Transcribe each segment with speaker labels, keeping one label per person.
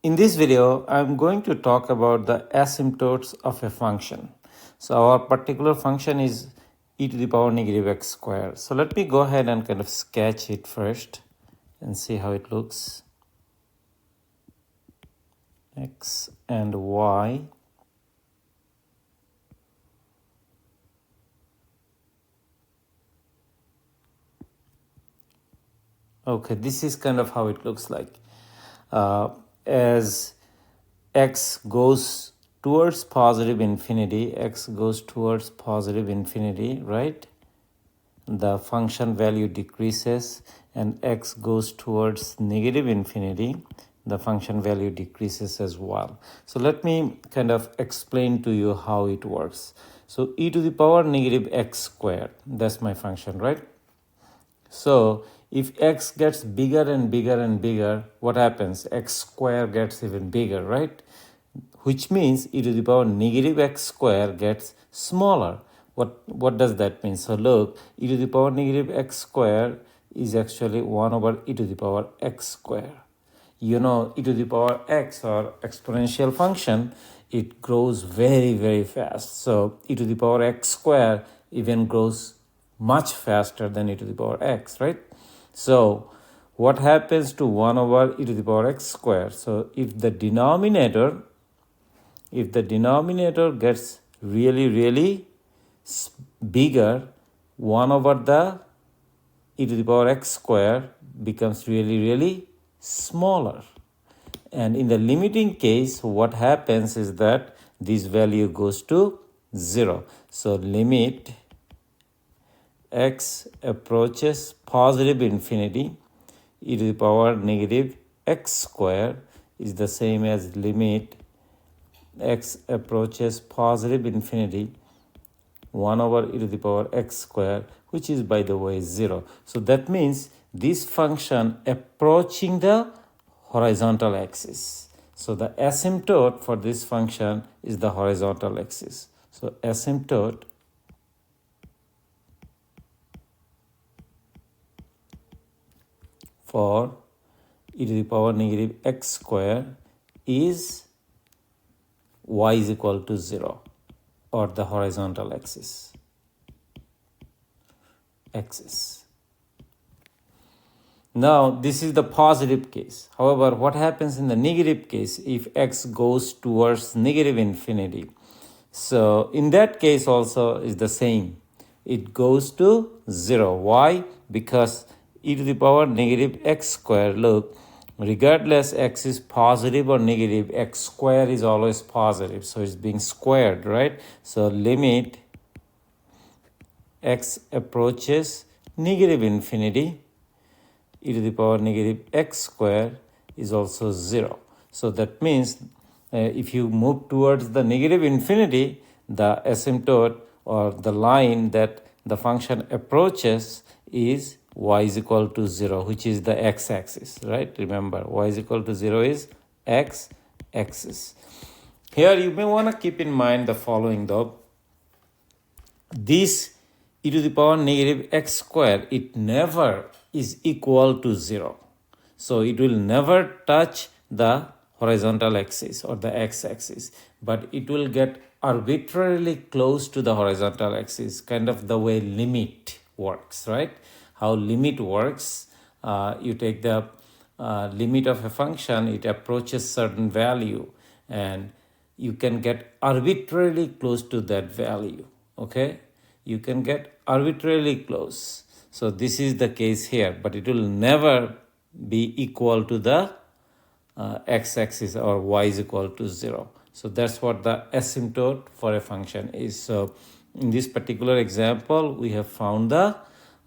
Speaker 1: In this video, I'm going to talk about the asymptotes of a function. So our particular function is e to the power negative x squared. So let me go ahead and kind of sketch it first and see how it looks. X and y. Okay, this is kind of how it looks like. As x goes towards positive infinity, right? The function value decreases, and x goes towards negative infinity, the function value decreases as well. So let me kind of explain to you how it works. So e to the power negative x squared, that's my function, right? So if x gets bigger and bigger and bigger, what happens? X squared gets even bigger, right? Which means e to the power negative x squared gets smaller. What does that mean? So look, e to the power negative x squared is actually 1 over e to the power x squared. You know, e to the power x or exponential function, it grows very, very fast. So e to the power x squared even grows much faster than e to the power x, right? So what happens to 1 over e to the power x squared? So if the denominator gets really bigger, 1 over the e to the power x squared becomes really smaller. And in the limiting case, what happens is that this value goes to 0. So limit x approaches positive infinity, e to the power negative x squared is the same as limit x approaches positive infinity, 1 over e to the power x squared, which is, by the way, 0. So that means this function approaching the horizontal axis. So the asymptote for this function is the horizontal axis. So asymptote for e to the power negative x squared is y is equal to 0, or the horizontal axis. Now, this is the positive case. However, what happens in the negative case if x goes towards negative infinity? So, in that case also is the same. It goes to 0. Why? Because e to the power negative x squared, look, regardless x is positive or negative, x squared is always positive. So, it's being squared, right? So, limit x approaches negative infinity, e to the power negative x squared is also 0. So that means if you move towards the negative infinity, the asymptote or the line that the function approaches is y is equal to 0, which is the x-axis, right? Remember, y is equal to 0 is x-axis. Here you may want to keep in mind the following though. This e to the power negative x squared, it never is equal to 0. So it will never touch the horizontal axis or the x-axis, but it will get arbitrarily close to the horizontal axis, kind of the way limit works, right? How limit works, you take the limit of a function, it approaches certain value, and you can get arbitrarily close to that value, okay? You can get arbitrarily close. So this is the case here, but it will never be equal to the x-axis or y is equal to 0. So that's what the asymptote for a function is. So in this particular example, we have found the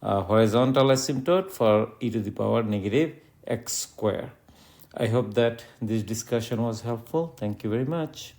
Speaker 1: horizontal asymptote for e to the power negative x squared. I hope that this discussion was helpful. Thank you very much.